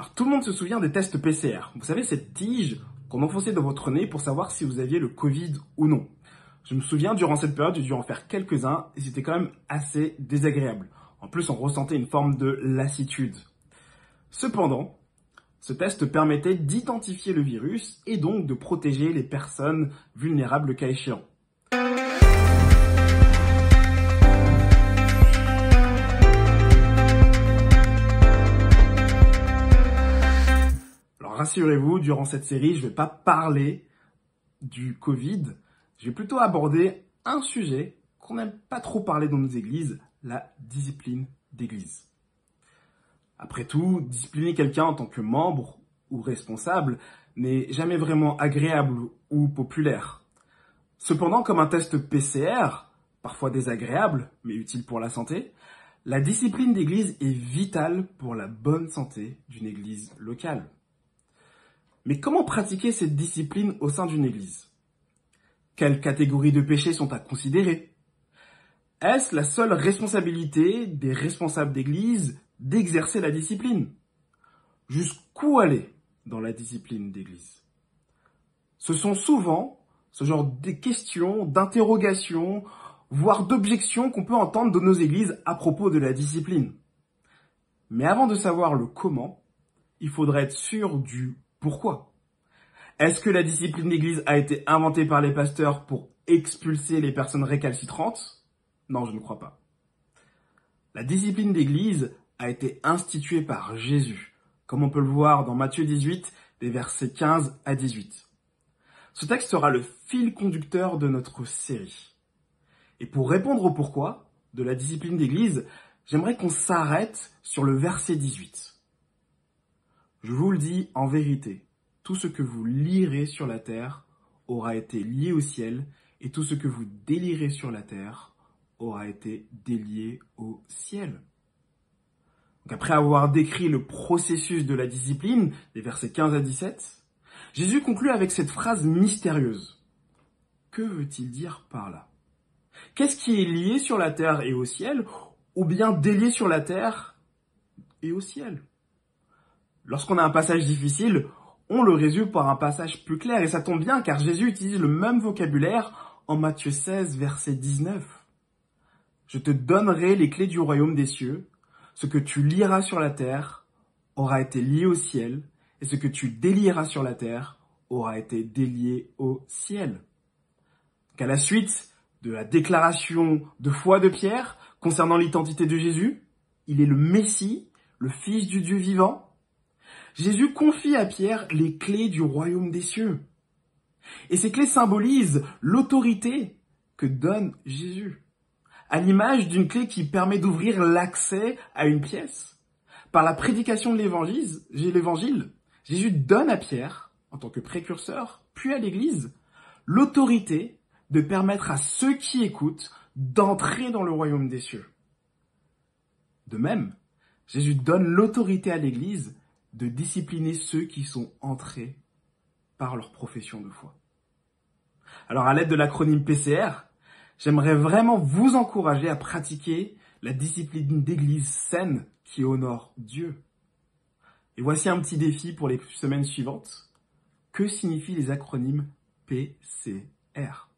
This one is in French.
Alors tout le monde se souvient des tests PCR. Vous savez, cette tige qu'on enfonçait dans votre nez pour savoir si vous aviez le Covid ou non. Je me souviens, durant cette période, j'ai dû en faire quelques-uns et c'était quand même assez désagréable. En plus, on ressentait une forme de lassitude. Cependant, ce test permettait d'identifier le virus et donc de protéger les personnes vulnérables le cas échéant. Alors rassurez-vous, durant cette série, je ne vais pas parler du Covid, je vais plutôt aborder un sujet qu'on n'aime pas trop parler dans nos églises, la discipline d'église. Après tout, discipliner quelqu'un en tant que membre ou responsable n'est jamais vraiment agréable ou populaire. Cependant, comme un test PCR, parfois désagréable, mais utile pour la santé, la discipline d'église est vitale pour la bonne santé d'une église locale. Mais comment pratiquer cette discipline au sein d'une église ? Quelles catégories de péchés sont à considérer ? Est-ce la seule responsabilité des responsables d'église d'exercer la discipline ? Jusqu'où aller dans la discipline d'église ? Ce sont souvent ce genre de questions, d'interrogations, voire d'objections qu'on peut entendre de nos églises à propos de la discipline. Mais avant de savoir le comment, il faudrait être sûr du pourquoi. Est-ce que la discipline d'église a été inventée par les pasteurs pour expulser les personnes récalcitrantes ? Non, je ne crois pas. La discipline d'église a été instituée par Jésus, comme on peut le voir dans Matthieu 18, des versets 15 à 18. Ce texte sera le fil conducteur de notre série. Et pour répondre au pourquoi de la discipline d'église, j'aimerais qu'on s'arrête sur le verset 18. Je vous le dis en vérité, tout ce que vous lirez sur la terre aura été lié au ciel, et tout ce que vous délierez sur la terre aura été délié au ciel. Donc après avoir décrit le processus de la discipline, des versets 15 à 17, Jésus conclut avec cette phrase mystérieuse. Que veut-il dire par là ? Qu'est-ce qui est lié sur la terre et au ciel, ou bien délié sur la terre et au ciel ? Lorsqu'on a un passage difficile, on le résume par un passage plus clair, et ça tombe bien car Jésus utilise le même vocabulaire en Matthieu 16, verset 19. Je te donnerai les clés du royaume des cieux, ce que tu liras sur la terre aura été lié au ciel, et ce que tu délieras sur la terre aura été délié au ciel. Donc à la suite de la déclaration de foi de Pierre concernant l'identité de Jésus, il est le Messie, le Fils du Dieu vivant. Jésus confie à Pierre les clés du royaume des cieux. Et ces clés symbolisent l'autorité que donne Jésus, à l'image d'une clé qui permet d'ouvrir l'accès à une pièce. Par la prédication de l'évangile, Jésus donne à Pierre, en tant que précurseur, puis à l'Église, l'autorité de permettre à ceux qui écoutent d'entrer dans le royaume des cieux. De même, Jésus donne l'autorité à l'Église de discipliner ceux qui sont entrés par leur profession de foi. Alors à l'aide de l'acronyme PCR, j'aimerais vraiment vous encourager à pratiquer la discipline d'église saine qui honore Dieu. Et voici un petit défi pour les semaines suivantes. Que signifient les acronymes PCR ?